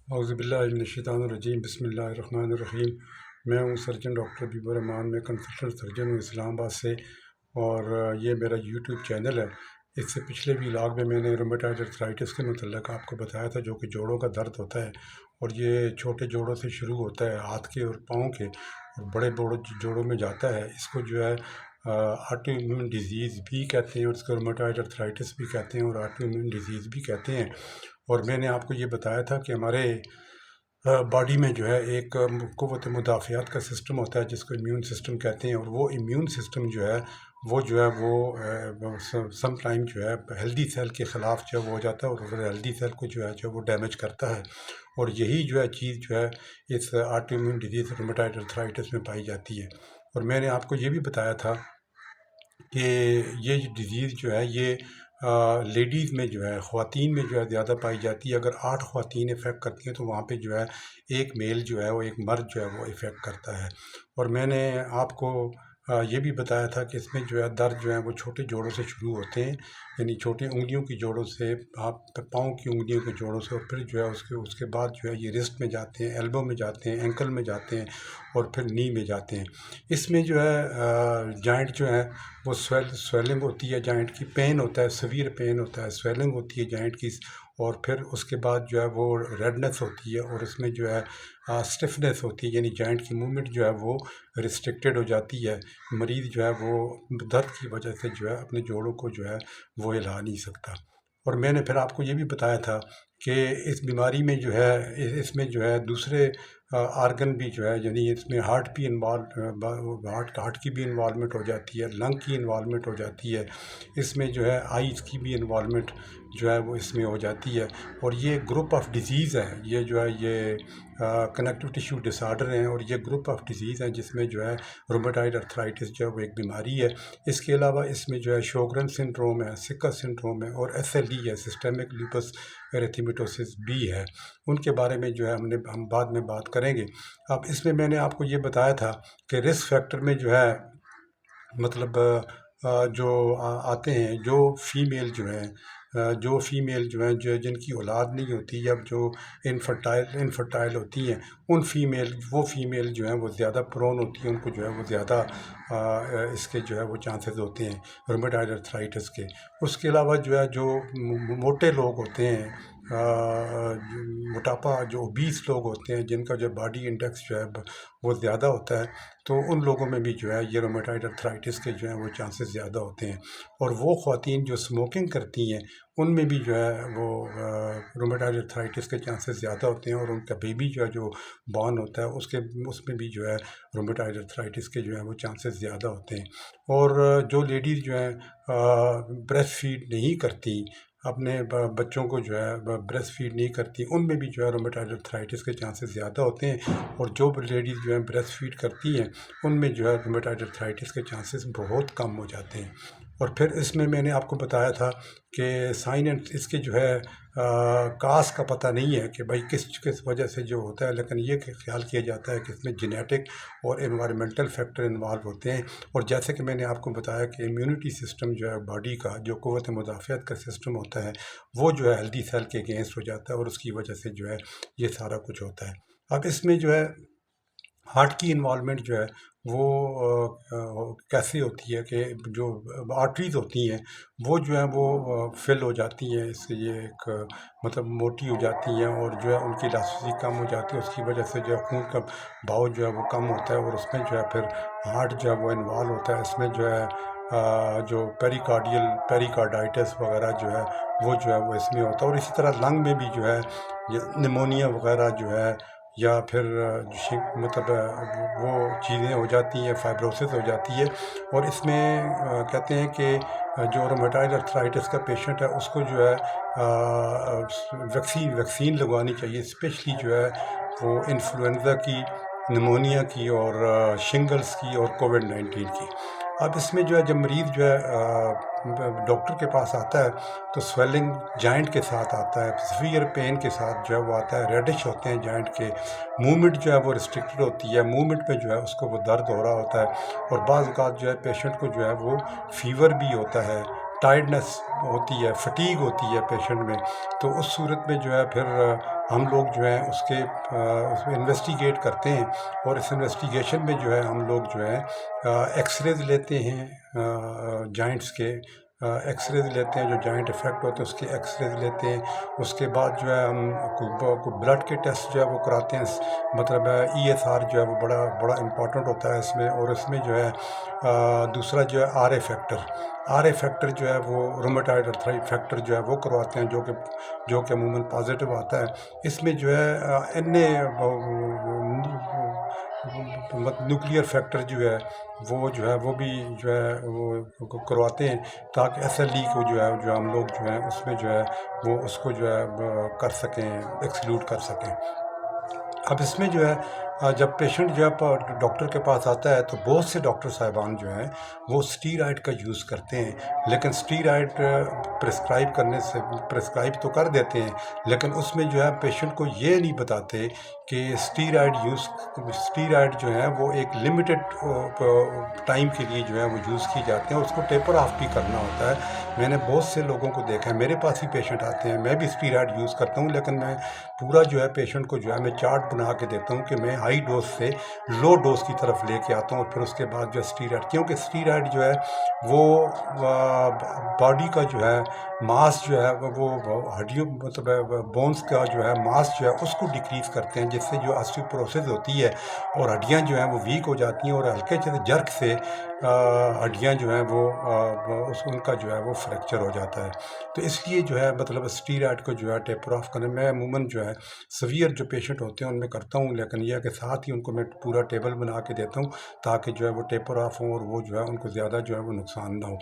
اعوذ باللہ من الشیطان الرجیم، بسم اللہ الرحمن الرحیم۔ میں ہوں سرجن ڈاکٹر حبیب الرحمان، میں کنسلٹنٹ سرجن ہوں اسلام آباد سے، اور یہ میرا یوٹیوب چینل ہے۔ اس سے پچھلے ویلاگ میں نے رومیٹائڈ ارتھرائٹس کے متعلق آپ کو بتایا تھا، جو کہ جوڑوں کا درد ہوتا ہے، اور یہ چھوٹے جوڑوں سے شروع ہوتا ہے، ہاتھ کے اور پاؤں کے، اور بڑے جوڑوں میں جاتا ہے۔ اس کو جو ہے آٹو امیون ڈیزیز بھی کہتے ہیں، اور اس کو رومیٹائڈ ارتھرائٹس بھی کہتے ہیں، اور آٹو امیون ڈیزیز بھی کہتے ہیں۔ اور میں نے آپ کو یہ بتایا تھا کہ ہمارے باڈی میں جو ہے ایک قوت مدافعت کا سسٹم ہوتا ہے، جس کو امیون سسٹم کہتے ہیں، اور وہ امیون سسٹم جو ہے وہ سم ٹائم جو ہے ہیلدی سیل کے خلاف جو ہے وہ ہو جاتا ہے، اور پھر ہیلدی سیل کو جو ہے وہ ڈیمیج کرتا ہے، اور یہی جو ہے چیز جو ہے اس آٹو امیون ڈیزیز رومیٹائڈ ارتھرائٹس میں پائی جاتی ہے۔ اور میں نے آپ کو یہ بھی بتایا تھا کہ یہ ڈیزیز جو ہے یہ لیڈیز میں جو ہے، خواتین میں جو ہے زیادہ پائی جاتی ہے۔ اگر 8 خواتین افیکٹ کرتی ہیں تو وہاں پہ جو ہے ایک میل جو ہے وہ ایک مرد جو ہے وہ افیکٹ کرتا ہے۔ اور میں نے آپ کو یہ بھی بتایا تھا کہ اس میں جو ہے درد جو ہے وہ چھوٹے جوڑوں سے شروع ہوتے ہیں، یعنی چھوٹی انگلیوں کی جوڑوں سے، آپ پاؤں کی انگلیوں کے جوڑوں سے، اور پھر جو ہے اس کے بعد جو ہے یہ رسٹ میں جاتے ہیں، ایلبو میں جاتے ہیں، اینکل میں جاتے ہیں، اور پھر نی میں جاتے ہیں۔ اس میں جو ہے جوائنٹ جو ہے وہ سویلنگ ہوتی ہے، جوائنٹ کی پین ہوتا ہے، سویر پین ہوتا ہے، سویلنگ ہوتی ہے جوائنٹ کی، اور پھر اس کے بعد جو ہے وہ ریڈنس ہوتی ہے، اور اس میں جو ہے اسٹفنس ہوتی ہے، یعنی جوائنٹ کی موومنٹ جو ہے وہ ریسٹرکٹیڈ ہو جاتی ہے۔ مریض جو ہے وہ درد کی وجہ سے جو ہے اپنے جوڑوں کو جو ہے وہ ہلا نہیں سکتا۔ اور میں نے پھر آپ کو یہ بھی بتایا تھا کہ اس بیماری میں جو ہے اس میں جو ہے دوسرے آرگن بھی جو ہے، یعنی اس میں ہارٹ بھی ہارٹ کی بھی انوالومنٹ ہو جاتی ہے، لنگ کی انوالومنٹ ہو جاتی ہے، اس میں جو ہے آئیز کی بھی انوالومنٹ جو ہے وہ اس میں ہو جاتی ہے۔ اور یہ گروپ آف ڈیزیز ہے، یہ جو ہے یہ کنیکٹو ٹیشو ڈس آرڈر ہیں، اور یہ گروپ آف ڈیزیز ہیں جس میں جو ہے رومیٹائڈ ارتھرائٹس جو ہے وہ ایک بیماری ہے۔ اس کے علاوہ اس میں جو ہے شوگرن سنڈروم ہے، سکا سنڈروم ہے، اور SLE ہے، سسٹمک لیپس ایریتھمیٹوسس بھی ہے۔ ان کے بارے میں جو ہے ہم بعد میں بات کریں گے۔ اب اس میں نے آپ کو یہ بتایا تھا کہ رسک فیکٹر میں جو ہے مطلب جو آتے ہیں، جو فیمیل جو ہیں جن کی اولاد نہیں ہوتی، یا جو انفرٹائل ہوتی ہیں، وہ فیمیل جو ہیں وہ زیادہ پرون ہوتی ہیں، ان کو جو ہے وہ زیادہ اس کے جو ہے وہ چانسز ہوتے ہیں رومیٹائڈ ارتھرائٹس کے۔ اس کے علاوہ جو ہے جو موٹے لوگ ہوتے ہیں، موٹاپا، جو اوبیس لوگ ہوتے ہیں، جن کا جو باڈی انڈیکس جو ہے وہ زیادہ ہوتا ہے، تو ان لوگوں میں بھی جو ہے یہ رومیٹائڈ ارتھرائٹس کے جو ہیں وہ چانسز زیادہ ہوتے ہیں۔ اور وہ خواتین جو اسموکنگ کرتی ہیں، ان میں بھی جو ہے وہ رومیٹائڈ ارتھرائٹس کے چانسز زیادہ ہوتے ہیں، اور ان کا بیبی جو ہے جو بورن ہوتا ہے اس میں بھی جو ہے رومیٹائڈ ارتھرائٹس کے جو ہے وہ چانسز زیادہ ہوتے ہیں۔ اور جو لیڈیز جو ہیں بریسٹ فیڈ نہیں کرتی، اپنے بچوں کو جو ہے بریسٹ فیڈ نہیں کرتی، ان میں بھی جو ہے رومیٹائڈ ارتھرائٹس کے چانسز زیادہ ہوتے ہیں۔ اور جو لیڈیز جو ہیں بریسٹ فیڈ کرتی ہیں، ان میں جو ہے رومیٹائڈ ارتھرائٹس کے چانسز بہت کم ہو جاتے ہیں۔ اور پھر اس میں نے آپ کو بتایا تھا کہ سائن اینڈ اس کے جو ہے کاز کا پتہ نہیں ہے کہ بھائی کس وجہ سے جو ہوتا ہے، لیکن یہ خیال کیا جاتا ہے کہ اس میں جینیٹک اور انوائرمنٹل فیکٹر انوالو ہوتے ہیں۔ اور جیسے کہ میں نے آپ کو بتایا کہ امیونٹی سسٹم جو ہے باڈی کا، جو قوت مدافعت کا سسٹم ہوتا ہے، وہ جو ہے ہیلدی سیل کے اگینسٹ ہو جاتا ہے، اور اس کی وجہ سے جو ہے یہ سارا کچھ ہوتا ہے۔ اب اس میں جو ہے ہارٹ کی انوالومنٹ جو ہے وہ کیسے ہوتی ہے کہ جو آرٹریز ہوتی ہیں وہ جو ہے وہ فل ہو جاتی ہیں، اس سے یہ ایک مطلب موٹی ہو جاتی ہیں، اور جو ہے ان کی الاسٹیسٹی کم ہو جاتی ہے، اس کی وجہ سے جو ہے خون کا بہاؤ جو ہے وہ کم ہوتا ہے، اور اس میں جو ہے پھر ہارٹ جو ہے وہ انوالو ہوتا ہے۔ اس میں جو ہے جو پیریکارڈائٹس وغیرہ جو ہے وہ اس میں ہوتا ہے۔ اور اسی طرح لنگ میں بھی جو ہے یہ نمونیا وغیرہ جو ہے، یا پھر مطلب وہ چیزیں ہو جاتی ہیں، فائبروسس ہو جاتی ہے۔ اور اس میں کہتے ہیں کہ جو رومیٹائڈ ارتھرائٹس کا پیشنٹ ہے، اس کو جو ہے ویکسین لگوانی چاہیے، اسپیشلی جو ہے وہ انفلوئنزا کی، نمونیا کی، اور شنگلز کی، اور کووڈ-19 کی۔ اب اس میں جو ہے جب مریض جو ہے ڈاکٹر کے پاس آتا ہے تو سویلنگ جوائنٹ کے ساتھ آتا ہے، سیویئر پین کے ساتھ جو ہے وہ آتا ہے، ریڈش ہوتے ہیں جوائنٹ کے، موومنٹ جو ہے وہ ریسٹرکٹڈ ہوتی ہے، موومنٹ پہ جو ہے اس کو وہ درد ہو رہا ہوتا ہے، اور بعض اوقات جو ہے پیشنٹ کو جو ہے وہ فیور بھی ہوتا ہے، ٹائرڈنس ہوتی ہے، فٹیگ ہوتی ہے پیشنٹ میں، تو اس صورت میں جو ہے پھر ہم لوگ جو ہے اس میں انویسٹیگیٹ کرتے ہیں، اور اس انویسٹیگیشن میں جو ہے ہم لوگ جو ہے ایکس ریز لیتے ہیں جوائنٹس کے، ایکس ریز لیتے ہیں، جو جوائنٹ افیکٹ ہوتے ہیں اس کے ایکس ریز لیتے ہیں۔ اس کے بعد جو ہے ہم کو بلڈ کے ٹیسٹ جو ہے وہ کراتے ہیں، مطلب ای ایس آر جو ہے وہ بڑا بڑا امپورٹنٹ ہوتا ہے اس میں، اور اس میں جو ہے دوسرا جو ہے R A factor, R A factor جو ہے وہ رومیٹائڈ ارتھرائٹ فیکٹر جو ہے وہ کرواتے ہیں، جو کہ عموماً پازیٹیو آتا ہے۔ اس میں جو ہے این اے نیوکلیئر فیکٹر جو ہے وہ بھی جو ہے وہ کرواتے ہیں، تاکہ ایس ایل ای کو جو ہے جو ہم لوگ جو ہیں اس میں جو ہے وہ اس کو جو ہے کر سکیں، ایکسکلوڈ کر سکیں۔ اب اس میں جو ہے جب پیشنٹ جو ہے ڈاکٹر کے پاس آتا ہے تو بہت سے ڈاکٹر صاحبان جو ہیں وہ اسٹیرائڈ کا یوز کرتے ہیں، لیکن اسٹیرائڈ پرسکرائب تو کر دیتے ہیں، لیکن اس میں جو ہے پیشنٹ کو یہ نہیں بتاتے کہ اسٹیرائڈ جو ہے وہ ایک لمیٹڈ ٹائم کے لیے جو ہے وہ یوز کی جاتے ہیں، اور اس کو ٹیپر آف بھی کرنا ہوتا ہے۔ میں نے بہت سے لوگوں کو دیکھا ہے، میرے پاس ہی پیشنٹ آتے ہیں، میں بھی اسٹیرائڈ یوز کرتا ہوں، لیکن میں پورا جو ہے پیشنٹ کو جو ہے میں چارٹ بنا کے دیتا ہوں کہ میں ہائی ڈوز سے لو ڈوز کی طرف لے کے آتا ہوں، اور پھر اس کے بعد جو ہے اسٹیرائڈ، کیونکہ اسٹیرائڈ جو ہے وہ باڈی کا جو ہے ماس جو ہے وہ ہڈیوں مطلب بونس کا جو ہے ماس جو ہے اس کو ڈیکریز کرتے ہیں، جس سے جو آسٹیوپروسس ہوتی ہے اور ہڈیاں جو ہیں وہ ویک ہو جاتی ہیں، اور ہلکے سے جرک سے ہڈیاں جو ہیں وہ ان کا جو ہے وہ فریکچر ہو جاتا ہے۔ تو اس لیے جو ہے مطلب اسٹیرائڈ کو جو ہے ٹیپر آف کرنے میں عموماً جو ہے سویئر جو پیشنٹ ہوتے ہیں ان میں کرتا ہوں، لیکن یہ کہ ساتھ ہی ان کو میں پورا ٹیبل بنا کے دیتا ہوں تاکہ جو ہے وہ ٹیپر آف ہوں، اور وہ جو ہے ان کو زیادہ جو ہے وہ نقصان نہ ہو۔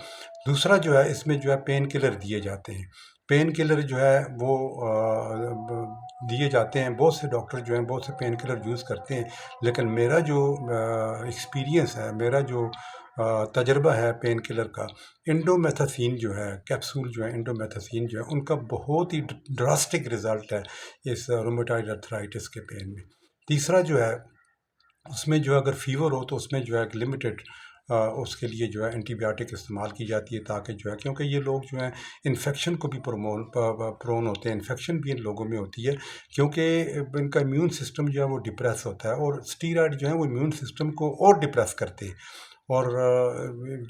دوسرا جو ہے اس میں جو ہے پین کلر دیے جاتے ہیں، پین کلر جو ہے وہ دیے جاتے ہیں، بہت سے ڈاکٹر جو ہیں بہت سے پین کلر یوز کرتے ہیں، لیکن میرا جو ایکسپیرینس ہے، میرا جو تجربہ ہے پین کلر کا، انڈومیتھاسین جو ہے کیپسول جو ہے انڈومیتھاسین جو ہے ان کا بہت ہی ڈراسٹک رزلٹ ہے اس رومیٹائڈ ارتھرائٹس کے پین میں۔ تیسرا جو ہے اس میں جو ہے اگر فیور ہو تو اس میں جو ہے ایک لمیٹڈ اس کے لیے جو ہے اینٹی بایوٹک استعمال کی جاتی ہے، تاکہ جو ہے کیونکہ یہ لوگ جو ہیں انفیکشن کو بھی پرون ہوتے ہیں، انفیکشن بھی ان لوگوں میں ہوتی ہے، کیونکہ ان کا امیون سسٹم جو ہے وہ ڈپریس ہوتا ہے، اور اسٹیرائڈ جو ہے وہ امیون سسٹم کو اور ڈپریس کرتے ہیں، اور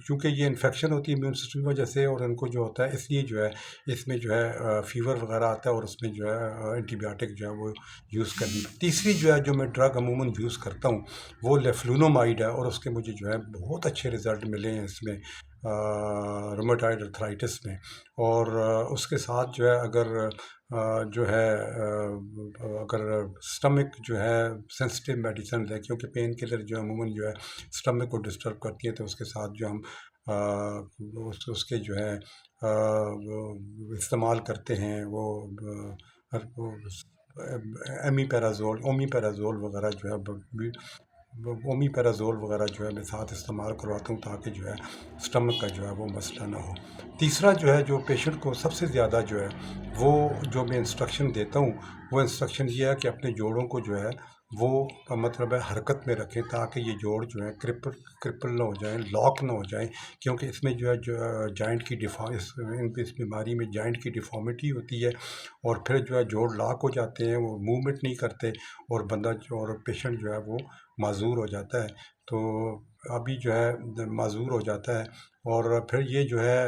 چونکہ یہ انفیکشن ہوتی ہے امیون سسٹم کی وجہ سے، اور ان کو جو ہوتا ہے اس لیے جو ہے اس میں جو ہے فیور وغیرہ آتا ہے، اور اس میں جو ہے اینٹی بایوٹک جو ہے وہ یوز کرنی۔ تیسری جو ہے جو میں ڈرگ عموماً یوز کرتا ہوں وہ لیفلونومائڈ ہے، اور اس کے مجھے جو ہے بہت اچھے رزلٹ ملے ہیں اس میں رومیٹائڈ ارتھرائٹس میں، اور اس کے ساتھ جو ہے جو ہے اگر سٹمک جو ہے سینسٹیو میڈیسن ہے، کیونکہ پین کلر جو عموماً جو ہے سٹمک کو ڈسٹرب کرتی ہے، تو اس کے ساتھ جو ہم اس کے جو ہے استعمال کرتے ہیں وہ اومی پیرازول وغیرہ جو ہے اومی پیرازول وغیرہ جو ہے میں ساتھ استعمال کرواتا ہوں، تاکہ جو ہے سٹمک کا جو ہے وہ مسئلہ نہ ہو۔ تیسرا جو ہے جو پیشنٹ کو سب سے زیادہ جو ہے وہ جو میں انسٹرکشن دیتا ہوں وہ انسٹرکشن یہ ہے کہ اپنے جوڑوں کو جو ہے وہ مطلب ہے حرکت میں رکھیں، تاکہ یہ جوڑ جو ہے کرپل نہ ہو جائیں، لاک نہ ہو جائیں، کیونکہ اس میں جو ہے جوائنٹ کی اس بیماری میں جوائنٹ کی ڈیفارمیٹی ہوتی ہے، اور پھر جو ہے جوڑ لاک ہو جاتے ہیں، وہ موومنٹ نہیں کرتے، اور اور پیشنٹ جو ہے وہ معذور ہو جاتا ہے، تو ابھی جو ہے معذور ہو جاتا ہے، اور پھر یہ جو ہے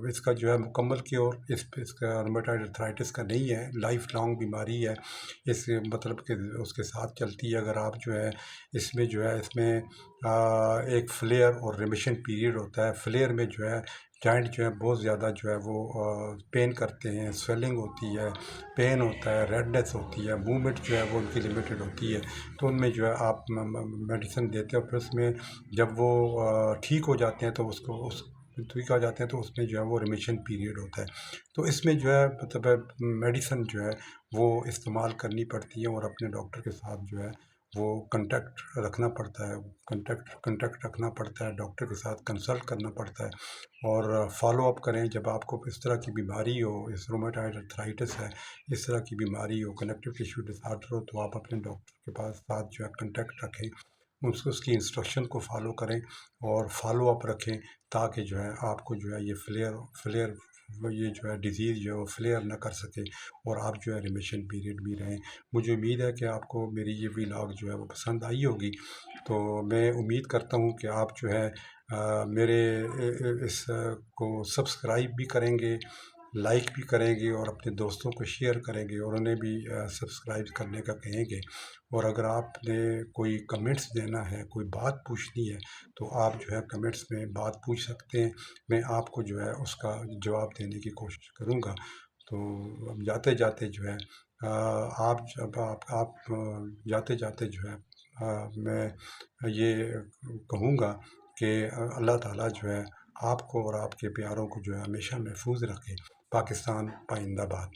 اس کا جو ہے مکمل کیور اس کا رومیٹائڈ ارتھرائٹس کا نہیں ہے، لائف لانگ بیماری ہے، اس مطلب کہ اس کے ساتھ چلتی ہے۔ اگر آپ جو ہے اس میں ایک فلیئر اور ریمیشن پیریڈ ہوتا ہے، فلیئر میں جو ہے جوائنٹ جو ہے بہت زیادہ جو ہے وہ پین کرتے ہیں، سویلنگ ہوتی ہے، پین ہوتا ہے، ریڈنیس ہوتی ہے، موومنٹ جو ہے وہ ان کی لمیٹڈ ہوتی ہے، تو ان میں جو ہے آپ میڈیسن دیتے ہیں، پھر اس میں جب وہ ٹھیک ہو جاتے ہیں تو ٹھیک ہو جاتے ہیں تو اس میں جو ہے وہ ریمیشن پیریڈ ہوتا ہے، تو اس میں جو ہے مطلب میڈیسن جو ہے وہ استعمال کرنی پڑتی ہے، اور اپنے ڈاکٹر کے ساتھ جو ہے وہ کنٹیکٹ رکھنا پڑتا ہے، کنٹیکٹ رکھنا پڑتا ہے، ڈاکٹر کے ساتھ کنسلٹ کرنا پڑتا ہے، اور فالو اپ کریں۔ جب آپ کو اس طرح کی بیماری ہو، اس رومیٹائڈ ارتھرائٹس ہے، اس طرح کی بیماری ہو، کنیکٹیو ٹیشو ڈس آرڈر ہو، تو آپ اپنے ڈاکٹر کے پاس ساتھ جو ہے کنٹیکٹ رکھیں، اس کی انسٹرکشن کو فالو کریں اور فالو اپ رکھیں، تاکہ جو ہے آپ کو جو ہے یہ فلیئر یہ جو ہے ڈیزیز جو ہے وہ فلیئر نہ کر سکے، اور آپ جو ہے ریمیشن پیریڈ بھی رہیں۔ مجھے امید ہے کہ آپ کو میری یہ ولاگ جو ہے وہ پسند آئی ہوگی، تو میں امید کرتا ہوں کہ آپ جو ہے میرے اس کو سبسکرائب بھی کریں گے، لائک بھی کریں گے، اور اپنے دوستوں کو شیئر کریں گے، اور انہیں بھی سبسکرائب کرنے کا کہیں گے۔ اور اگر آپ نے کوئی کمنٹس دینا ہے، کوئی بات پوچھنی ہے، تو آپ جو ہے کمنٹس میں بات پوچھ سکتے ہیں، میں آپ کو جو ہے اس کا جواب دینے کی کوشش کروں گا۔ تو اب جاتے جاتے جو ہے آپ جاتے جاتے جو ہے میں یہ کہوں گا کہ اللہ تعالیٰ جو ہے آپ کو اور آپ کے پیاروں کو جو ہے ہمیشہ محفوظ رکھے۔ پاکستان پائندہ باد۔